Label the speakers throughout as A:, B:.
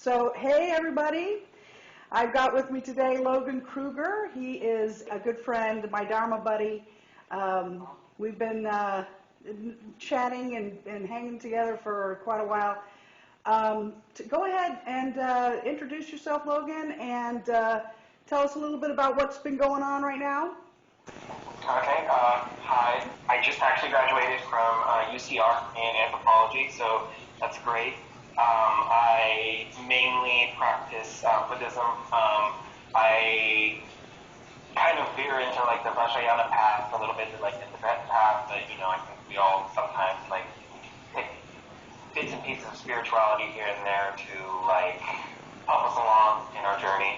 A: So, hey everybody, I've got with me today Logan Kruger. He is a good friend, my Dharma buddy. We've been chatting and hanging together for quite a while. Go ahead and introduce yourself, Logan, and tell us a little bit about what's been going on right now.
B: Okay, hi. I just actually graduated from UCR in anthropology, so that's great. I mainly practice Buddhism. I kind of veer into like the Vajrayana path a little bit, like the Tibetan path, but I think we all sometimes like pick bits and pieces of spirituality here and there to like help us along in our journey.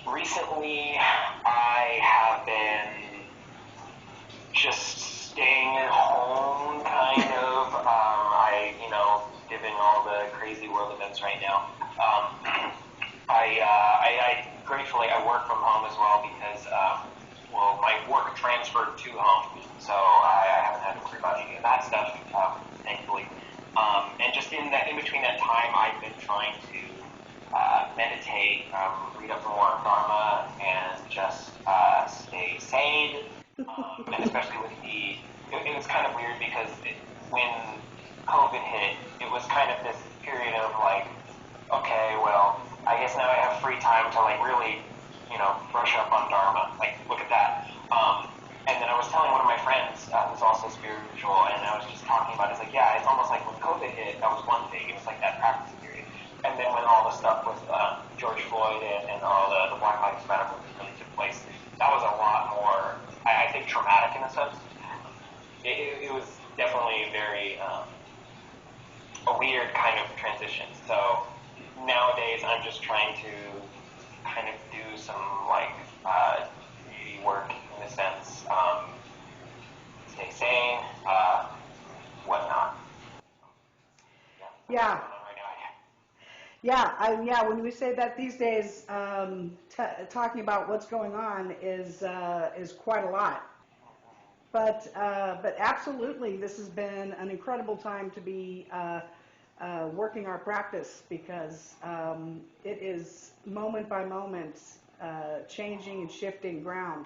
B: Recently, I have been just staying at home, kind of. Given all the crazy world events right now, I gratefully I work from home as well because my work transferred to home, so I haven't had to worry about any of that stuff, thankfully. And just in between that time, I've been trying to meditate, read up more on Dharma, and just stay sane. And especially with it was kind of weird because when COVID hit, it was kind of this period of like, okay, well, I guess now I have free time to like really, brush up on Dharma. Like, look at that. And then I was telling one of my friends who's also spiritual, and I was just talking about it. It's like, yeah, it's almost like when COVID hit, that was one thing. It was like that practice period. And then when all the stuff with George Floyd and all the Black Lives Matter movement really took place, that was a lot more, I think, traumatic in a sense. It was definitely very a weird kind of transition. So nowadays I'm just trying to kind of do some like duty work in a sense, stay sane, whatnot.
A: Yeah. When we say that these days, talking about what's going on is quite a lot. But absolutely, this has been an incredible time to be working our practice because it is moment by moment changing and shifting ground.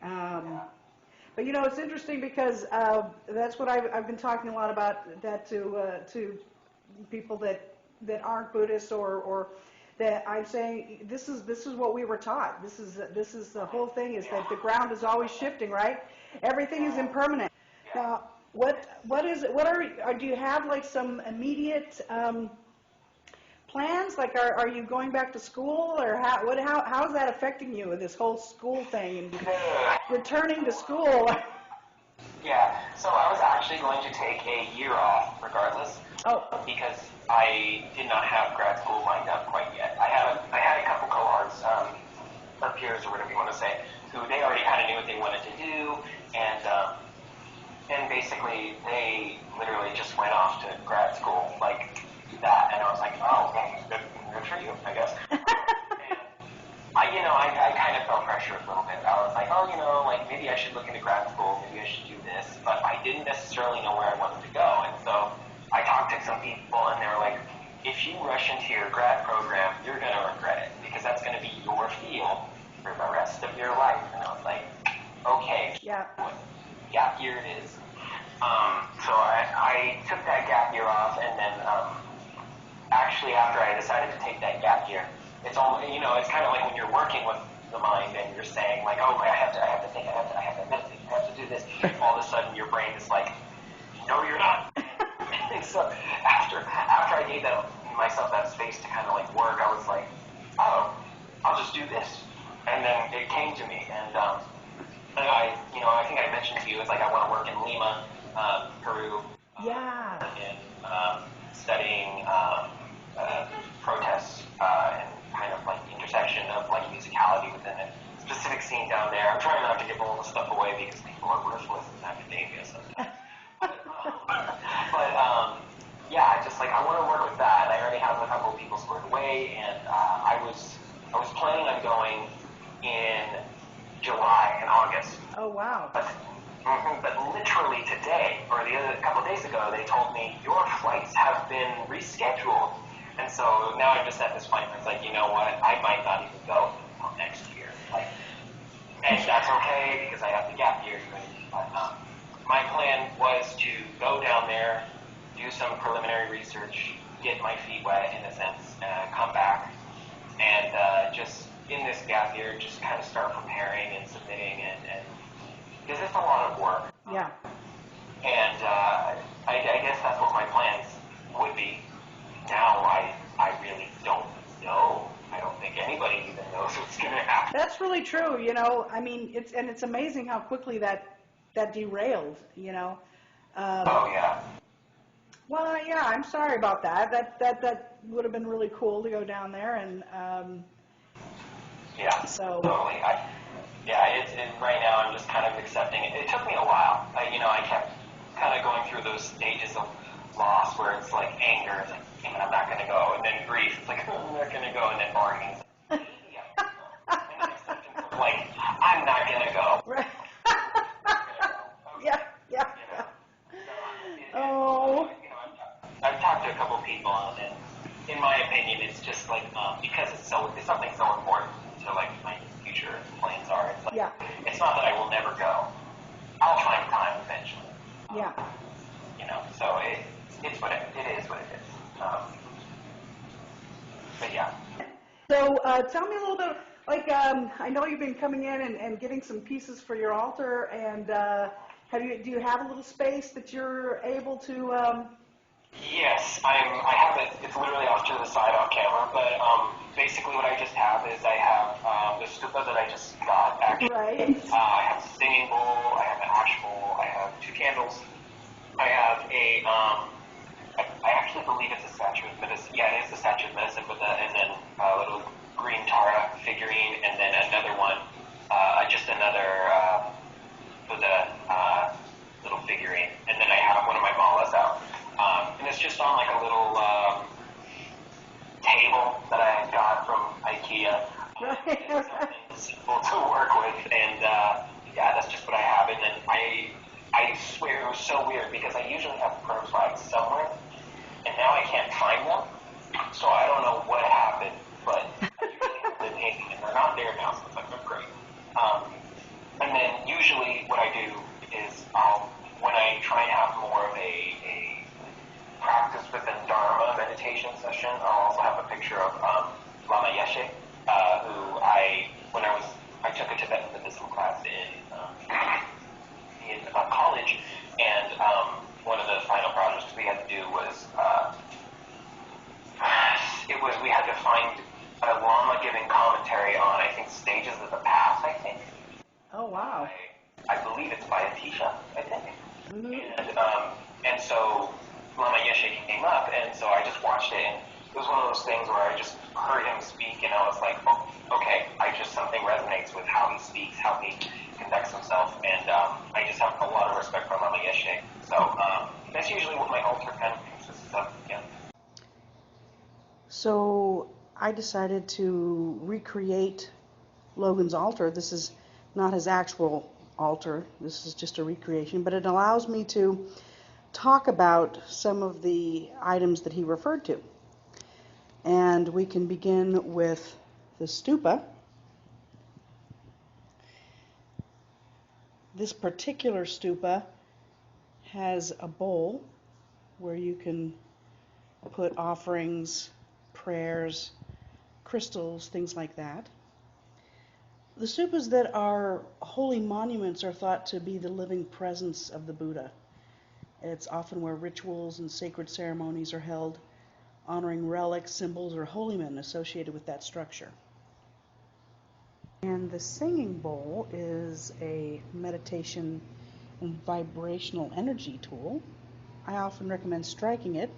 A: But it's interesting because that's what I've been talking a lot about that to people that aren't Buddhists or that I'm saying this is what we were taught. This is the whole thing is that the ground is always shifting, right? Everything is impermanent. Now, what do you have like some immediate plans? Like, are you going back to school, or how is that affecting you with this whole school thing and returning to school?
B: Yeah, so I was actually going to take a year off regardless.
A: Oh.
B: Because I did not have grad school lined up quite yet. I had a couple cohorts, or peers or whatever you want to say, who they already kind of knew what they wanted to do, and basically they literally just went off to grad school like that, and I was like, oh, okay, good for you, I guess. And I kind of felt pressure a little bit. I was like, like maybe I should look into grad school, maybe I should do this, but I didn't necessarily know where I wanted to go, and so I talked to some people, and they were like, if you rush into your grad program, you're going to regret it, because that's going to be your field for the rest of your life. And I was like, okay, gap year it is. So I took that gap year off, and then actually after I decided to take that gap year, it's all, it's kind of like when you're working with the mind and you're saying like, oh, I have to think, I have to meditate, I have to do this. All of a sudden your brain is like, no, you're not. And so after I gave myself that space to kind of like work, I was like, oh, I'll just do this. And then it came to me, and I think I mentioned to you, it's like I want to work in Lima, Peru.
A: Yeah.
B: In studying protests and kind of like the intersection of like musicality within a specific scene down there. I'm trying not to give all the stuff away because people are worthless in academia sometimes. But I want to work with that. I already have a couple of people squared away, and I was planning on going in July and August.
A: Oh wow!
B: But literally today, or a couple of days ago, they told me your flights have been rescheduled. And so now I'm just at this point where it's like, you know what, I might not even go until next year. Like, and that's okay because I have the gap year. But my plan was to go down there, do some preliminary research, get my feet wet in a sense, come back, and just in this gap year, just kind of start preparing and submitting, and because it's a lot of work.
A: Yeah.
B: And I guess that's what my plans would be. Now I really don't know. I don't think anybody even knows what's going to happen.
A: That's really true. I mean, it's amazing how quickly that derailed.
B: Oh yeah.
A: Well, yeah, I'm sorry about that. That would have been really cool to go down there, and
B: yeah.
A: So
B: totally. Right now I'm just kind of accepting it. It took me a while. I kept kind of going through those stages of loss where it's like anger, it's like, damn it, I'm not going to go, and then grief, it's like, I'm not going to go, and then bargaining, and then acceptance of like, I'm not going to go.
A: Right. Yeah. Oh.
B: I've talked to a couple people, and in my opinion, it's just like because it's something so important to like my future plans are. It's like,
A: Yeah.
B: It's not that I will never go. I'll find time eventually.
A: Yeah.
B: So it's what it is. What it is. But yeah.
A: So tell me a little bit, like, I know you've been coming in and getting some pieces for your altar, and do you have a little space that you're able to?
B: Yes, I have it. It's literally off to the side off camera, but basically what I just have is I have the stupa that I just got actually.
A: Right.
B: I have a singing bowl. I have an ash bowl. I have 2 candles. I have I actually believe it's a statue of medicine. Yeah, it is the statue of medicine with and then a little green Tara figurine, and then another one, just another Buddha little figurine, and then I have one of my malas out. And it's just on like a little table that I got from IKEA.
A: Right.
B: It's something simple to work with, and yeah, that's just what I have. And then I swear it was so weird because I usually have prayer flags somewhere, and now I can't find them. So I don't know what happened, but I usually have them hanging, and they're not there now, so it's like, oh, great. And then usually what I do is when I try and have more of a practice within Dharma meditation session, I'll also have a picture of Lama Yeshe, who I took a Tibetan Buddhism class in college, and one of the final projects we had to do was we had to find a Lama giving commentary on, I think, stages of the path, I think.
A: Oh, wow.
B: I believe it's by Atisha, I think.
A: Mm-hmm.
B: And so Lama Yeshe came up, and so I just watched it, and it was one of those things where I just heard him speak, and I was like, oh, okay, something resonates with how he speaks, how he conducts himself, and I just have a lot of respect for Lama Yeshe. So that's usually what my altar kind of consists of, yeah.
A: So I decided to recreate Logan's altar. This is not his actual altar. This is just a recreation, but it allows me to talk about some of the items that he referred to. And we can begin with the stupa. This particular stupa has a bowl where you can put offerings, prayers, crystals, things like that. The stupas that are holy monuments are thought to be the living presence of the Buddha. It's often where rituals and sacred ceremonies are held, honoring relics, symbols, or holy men associated with that structure. And the singing bowl is a meditation and vibrational energy tool. I often recommend striking it.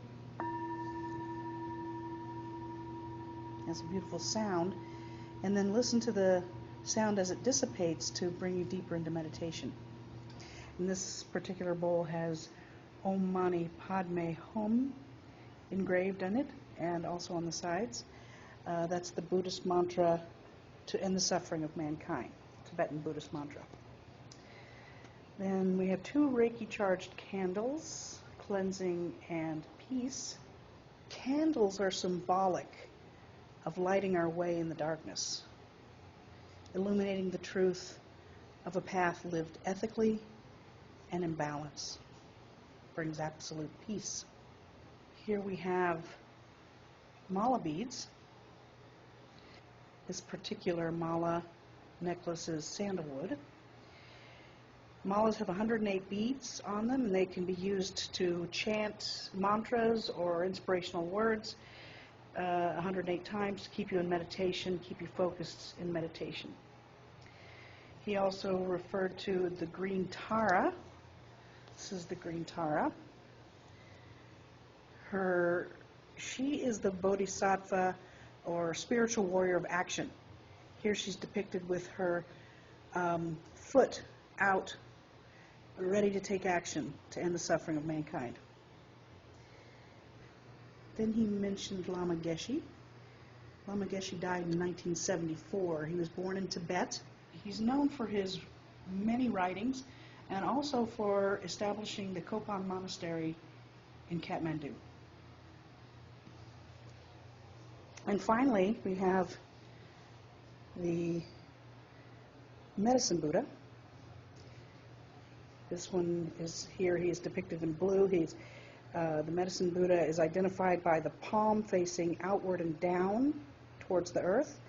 A: It has a beautiful sound. And then listen to the sound as it dissipates to bring you deeper into meditation. And this particular bowl has Om Mani Padme Hum engraved on it and also on the sides. That's the Buddhist mantra to end the suffering of mankind, Tibetan Buddhist mantra. Then we have 2 Reiki charged candles, cleansing and peace. Candles are symbolic of lighting our way in the darkness, illuminating the truth of a path lived ethically and in balance. Brings absolute peace. Here we have mala beads. This particular mala necklace is sandalwood. Malas have 108 beads on them, and they can be used to chant mantras or inspirational words 108 times to keep you in meditation, keep you focused in meditation. He also referred to the green Tara. This is the green Tara. She is the bodhisattva or spiritual warrior of action. Here she's depicted with her foot out, ready to take action to end the suffering of mankind. Then he mentioned Lama Geshe. Lama Geshe died in 1974. He was born in Tibet. He's known for his many writings and also for establishing the Kopan Monastery in Kathmandu. And finally, we have the Medicine Buddha. This one is here. He is depicted in blue. The Medicine Buddha is identified by the palm facing outward and down towards the earth,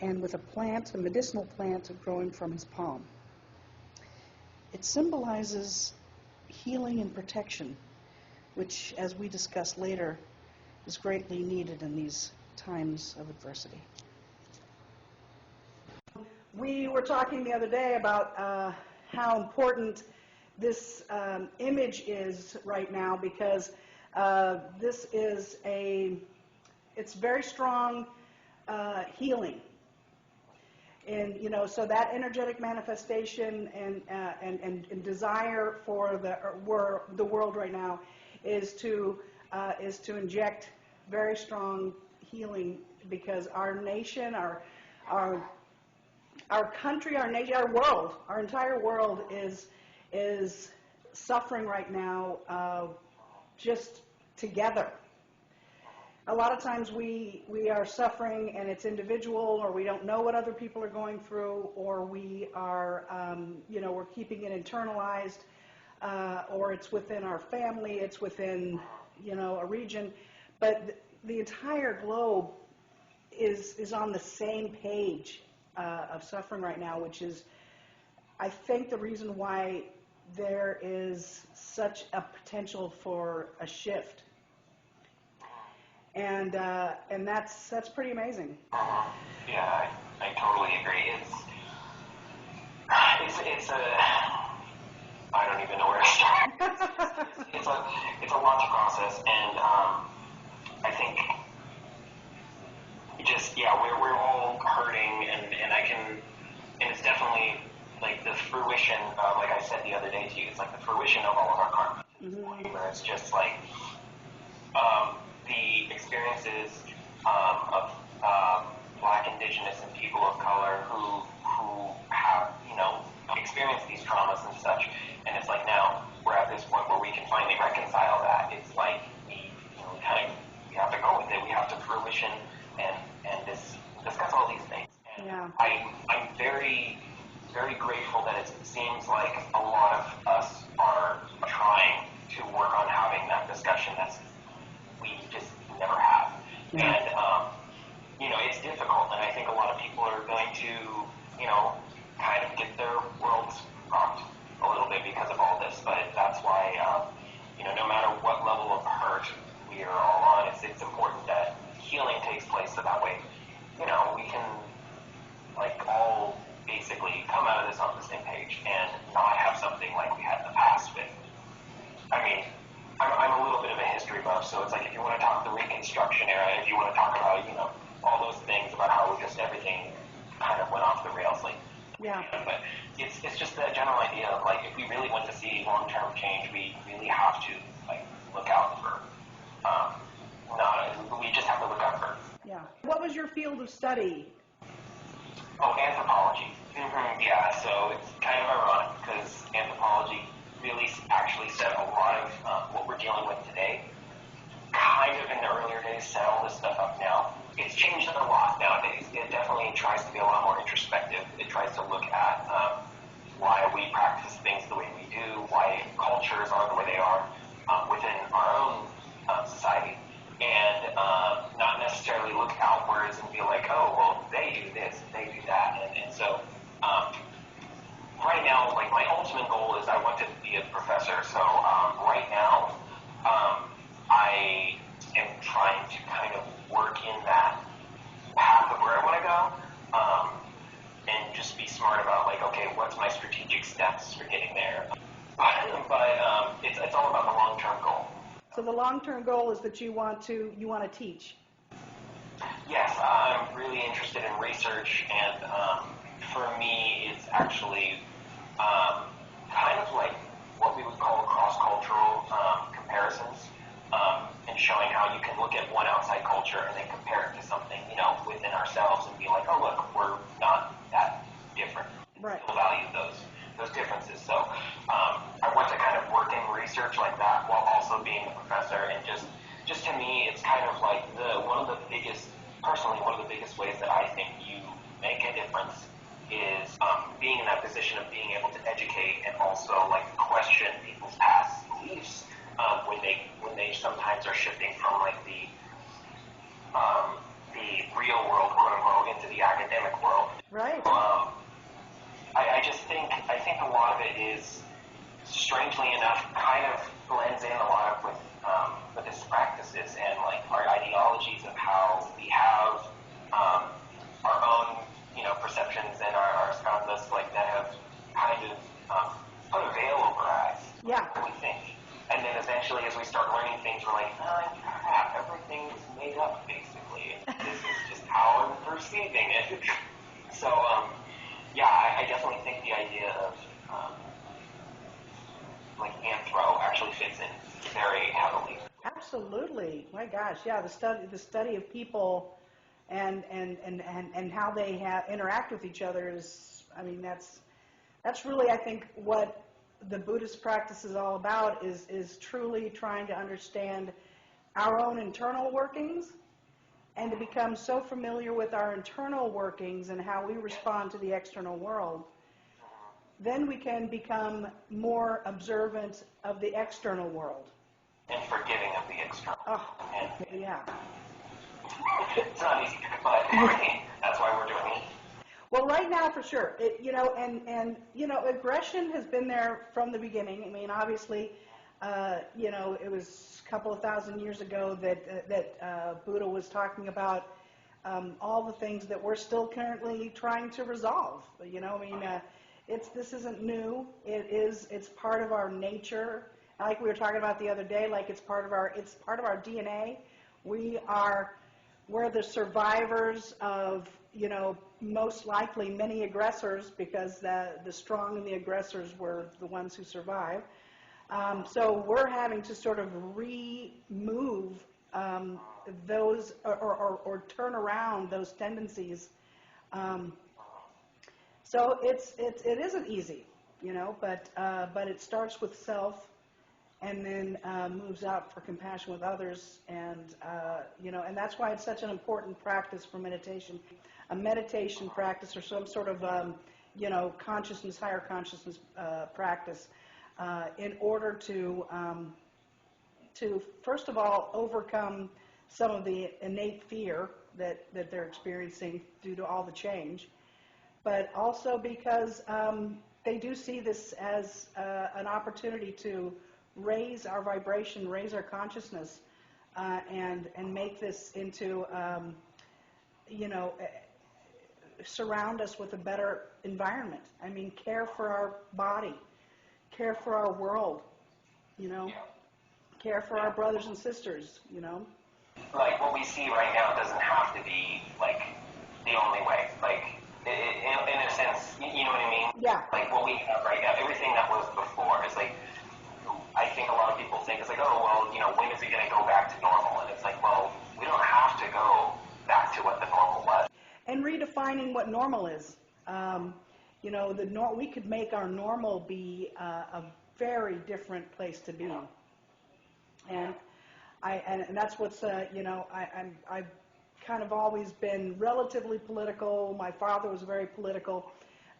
A: and with a medicinal plant growing from his palm. It symbolizes healing and protection, which, as we discuss later, is greatly needed in these times of adversity. We were talking the other day about how important this image is right now, because this is it's very strong healing. And, so that energetic manifestation and desire for the world right now is to inject very strong healing, because our nation, our country, our nation, our world, our entire world is suffering right now, just together. A lot of times we are suffering and it's individual, or we don't know what other people are going through, or we are, we're keeping it internalized, or it's within our family, it's within, a region. But the entire globe is on the same page of suffering right now, which is, I think, the reason why there is such a potential for a shift. And that's pretty amazing.
B: Yeah, I totally agree. It's I don't even know where to start. it's a lot to process, and I think we're all hurting, and it's definitely like the fruition of, like I said the other day to you, it's like the fruition of all of our karma. Mm-hmm. Where it's just like the experiences of Black, Indigenous, and people of color who have, experienced these traumas and such, and it's like now we're at this point where we can finally reconcile that. It's like we have to go with it. We have to fruition and discuss all these things. And
A: yeah.
B: I'm very, very grateful that it seems like a lot of us are trying to work on having that discussion we just never have. Yeah. And, it's difficult, and I think a lot of people are going to, kind of get their worlds rocked a little bit because of all this, but that's why, no matter what level of hurt we are all on, it's important that healing takes place, so that way, we can, all basically come out of this on the same page and not have something like we had in the past with, I'm a little bit of a history buff, so it's like if you want to talk the Reconstruction era, if you want to talk about, all those things about how just everything kind of went off the rails,
A: yeah.
B: But it's just the general idea of, if we really want to see long-term change, we really have to, look out for, we just have to look out for.
A: Yeah. What was your field of study?
B: Oh, anthropology. Mm-hmm. Yeah, so it's kind of ironic because anthropology really actually set a lot of what we're dealing with today kind of in the early set all this stuff up now. It's changed a lot nowadays. It definitely tries to be a lot more introspective. It tries to look at why we practice things the way we do, why cultures are the way they are within our own society, and not necessarily look outwards and be like, oh, well, they do this, they do that, and so right now, like my ultimate goal is I want to be a professor. So right now, I am trying to kind of work in that path of where I want to go, and just be smart about like, okay, what's my strategic steps for getting there? But it's all about the long-term goal.
A: So the long-term goal is that you want to teach.
B: Yes, I'm really interested in research, and for me, it's actually kind of like what we would call cross-cultural comparisons, and showing how you can look at one outside culture and then compare it to something, within ourselves and be like, oh, look, we're not that different.
A: Right.
B: Still value those differences. So I want to kind of work in research like that while also being a professor, and just to me, it's kind of like one of the biggest ways that I think you make a difference is being in that position of being able to educate and also like question people's past beliefs when they sometimes are shifting from like the real world, quote unquote, into the academic world.
A: Right.
B: I think a lot of it is, strangely enough, kind of blends in a lot with Buddhist practices and like our ideologies of how we have our own, perceptions and our skandhas like that have kind of put a veil over our eyes.
A: Yeah.
B: We think, and then eventually, as we start learning things, we're like, oh crap, everything is made up basically. This is just how I'm perceiving it. So, yeah, I definitely think the idea of like anthro actually fits in very heavily.
A: Absolutely. My gosh, yeah, the study of people and how they interact with each other is, I mean, that's really, I think, what the Buddhist practice is all about, is truly trying to understand our own internal workings and to become so familiar with our internal workings and how we respond to the external world. Then we can become more observant of the external world.
B: And forgiving of the external.
A: Oh, yeah.
B: It's not easy, but that's why we're doing it.
A: Well, right now, for sure, aggression has been there from the beginning. I mean, obviously, it was a couple of thousand years ago that Buddha was talking about all the things that we're still currently trying to resolve. This isn't new. It's part of our nature. Like we were talking about the other day, like it's part of our DNA. We're the survivors of, most likely many aggressors, because the strong and the aggressors were the ones who survived. So we're having to sort of remove those or turn around those tendencies. So it isn't easy, but it starts with self, and then moves out for compassion with others, and and that's why it's such an important practice for meditation, a meditation practice or some sort of higher consciousness practice, in order to first of all overcome some of the innate fear that they're experiencing due to all the change, but also because they do see this as an opportunity to raise our vibration, raise our consciousness, and make this into, surround us with a better environment. I mean, care for our body, care for our world, care for our brothers and sisters,
B: Like what we see right now doesn't have to be like the only way. Like in a sense, you know what I mean?
A: Yeah.
B: Like what we have right now, everything that was before is like, I think a lot of people think it's like, oh, well, when is it going to go back to normal? And it's like, well, we don't have to go back to what the normal was.
A: And redefining what normal is. We could make our normal be a very different place to be. And And that's what's, I've kind of always been relatively political. My father was very political,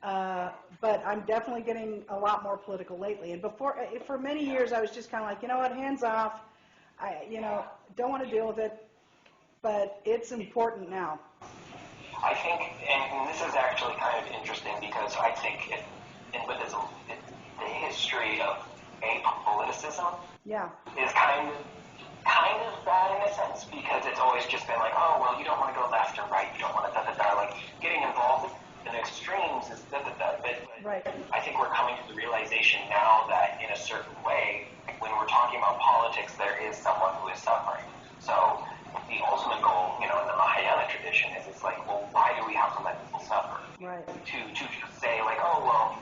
A: but I'm definitely getting a lot more political lately. And for many years, I was just kind of like, you know what, hands off. Don't want to deal with it, but it's important now.
B: I think, and this is actually kind of interesting because I think in Buddhism, the history of apoliticism is kind of bad in a sense because it's always just been like, oh, well, you don't want to go left or right, you don't want to da-da-da, like getting involved in extremes is da-da-da, but
A: right.
B: I think we're coming to the realization now that in a certain way, when we're talking about politics, there is someone who is suffering. So the ultimate goal, in the Mahayana tradition is it's like, well, why do we have to let people suffer?
A: Right.
B: To just say like, oh, well,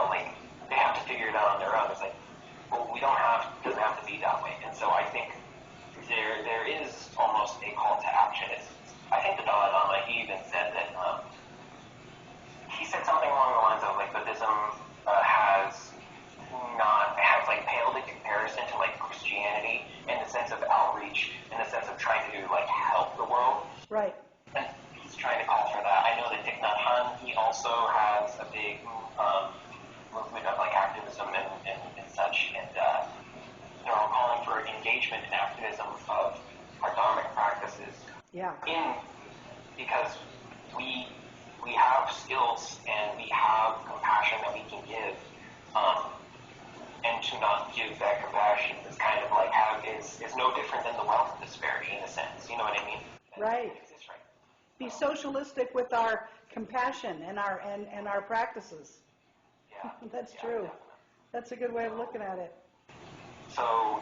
B: like they have to figure it out on their own. It's like, well, it doesn't have to be that way. And so I think there is almost a call to action. I think the Dalai Lama, he even said that, he said something along the lines of like Buddhism has like paled in comparison to like Christianity in the sense of outreach, in the sense of trying to like help the world.
A: Right.
B: And he's trying to call for that. I know that Thich Nhat Hanh, he also has a big movement of like activism and such, and they're all calling for engagement and activism of our dharmic practices.
A: Yeah.
B: Because we have skills and we have compassion that we can give. And to not give that compassion is kind of like is no different than the wealth disparity in a sense. You know what I mean?
A: Right. Be socialistic with our compassion and our practices.
B: Yeah.
A: That's true.
B: Definitely.
A: That's a good way of looking at it.
B: So,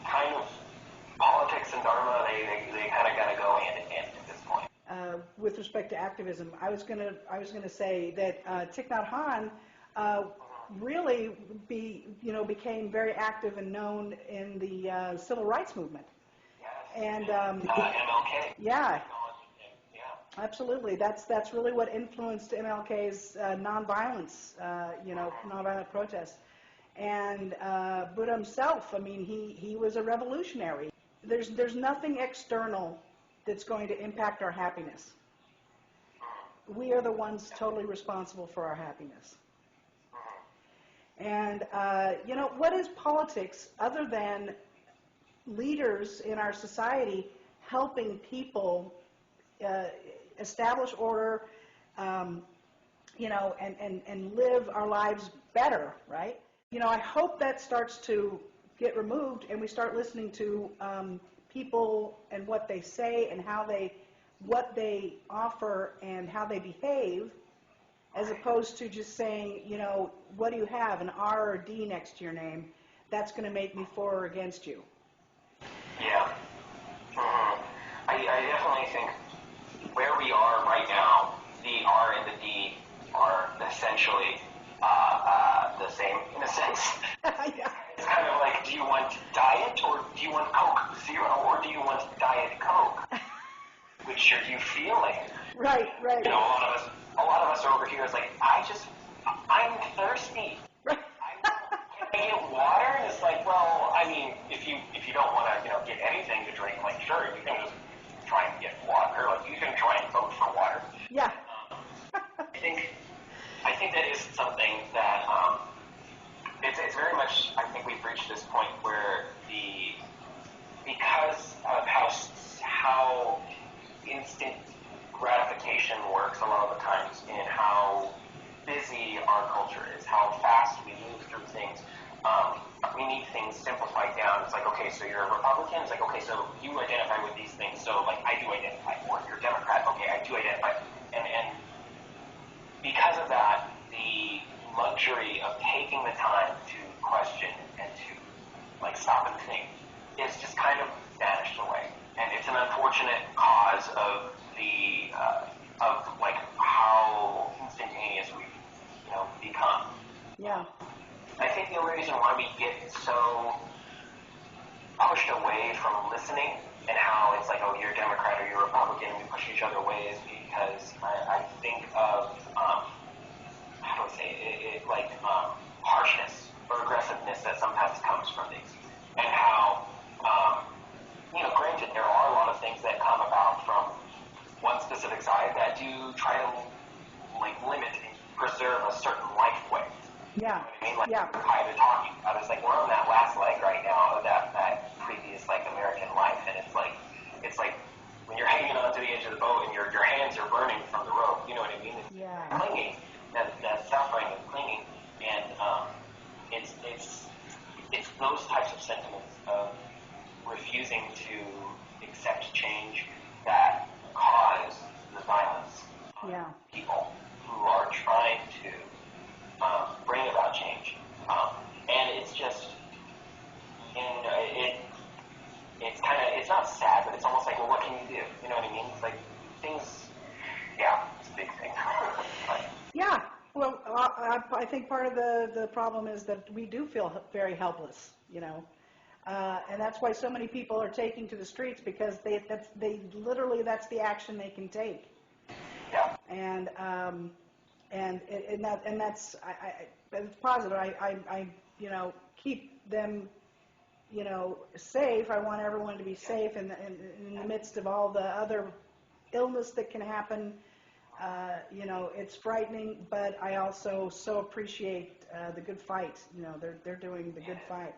B: kind of politics and dharma, they kind of got to go hand in hand at this point.
A: With respect to activism, I was gonna say that Thich Nhat Hanh really became very active and known in the civil rights movement.
B: Yes.
A: And
B: MLK.
A: Yeah. Absolutely. That's really what influenced MLK's nonviolence, nonviolent protest. And Buddha himself, I mean, he was a revolutionary. There's nothing external that's going to impact our happiness. We are the ones totally responsible for our happiness. And, what is politics other than leaders in our society helping people establish order, and live our lives better, right? I hope that starts to get removed and we start listening to people and what they say and what they offer and how they behave, as opposed to just saying, what do you have, an R or a D next to your name? That's going to make me for or against you.
B: Yeah. I definitely think where we are right now, the R and the D are essentially the same in a sense.
A: Yeah.
B: It's kind of like, do you want diet or do you want Coke Zero or do you want Diet Coke? Which are you feeling?
A: Right.
B: A lot of us are over here is like, I'm thirsty.
A: Right.
B: Can I get water? And it's like, well, I mean, if you don't want to, get anything to drink, like, sure, you can just try and get water. Like, you can try and vote for water.
A: Yeah.
B: I think that is something that it's very much. I think we've reached this point where because of how instant gratification works a lot of the times in how busy our culture is, how fast we move through things. We need things simplified down. It's like, okay, so you're a Republican. It's like, okay, so you identify with these things. So, like, I do identify. Or you're a Democrat. Okay, I do identify. And because of that, the luxury of taking the time to question and to, like, stop and think is just kind of vanished away. And it's an unfortunate cause of how instantaneous we've, become.
A: Yeah.
B: I think the only reason why we get so pushed away from listening and how it's like, oh, you're a Democrat or you're a Republican, we push each other away is because I think of, how do I say it harshness or aggressiveness that sometimes comes from these. And how,
A: Yeah.
B: I mean, like,
A: Yeah.
B: kind of talking about it. It's like we're on that last leg right now of that previous like American life, and it's like when you're hanging onto the edge of the boat and your hands are burning from the rope. You know what I mean? It's
A: Yeah.
B: clinging, that suffering of clinging, and it's those types of sentiments of refusing to accept change that cause the violence.
A: Yeah.
B: People who are trying to bring about change, and it's just, it's not sad, but it's almost like, well, what can you do? You know what I mean? It's like things, yeah, it's a big thing.
A: Yeah. Well, I think part of the problem is that we do feel very helpless, and that's why so many people are taking to the streets, because literally that's the action they can take.
B: Yeah.
A: And that's it's positive. I keep them safe. I want everyone to be safe in the midst of all the other illness that can happen. It's frightening, but I also so appreciate the good fight. They're doing the good fight.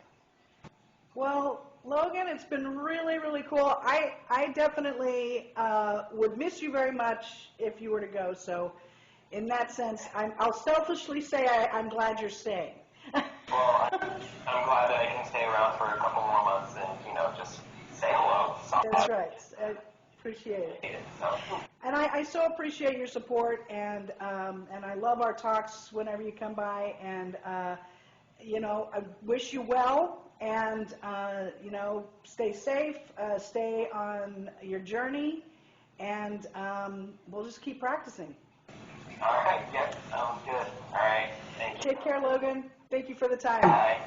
A: Well, Logan, it's been really, really cool. I definitely would miss you very much if you were to go. So, in that sense, I'll selfishly say I'm glad you're staying.
B: Well, I'm glad that I can stay around for a couple more months and just say hello.
A: That's right. I appreciate it. And I so appreciate your support, and I love our talks whenever you come by, and I wish you well, and stay safe, stay on your journey, and we'll just keep practicing.
B: All right, yeah, sounds good. All right, thank you.
A: Take care, Logan. Thank you for the time.
B: Bye.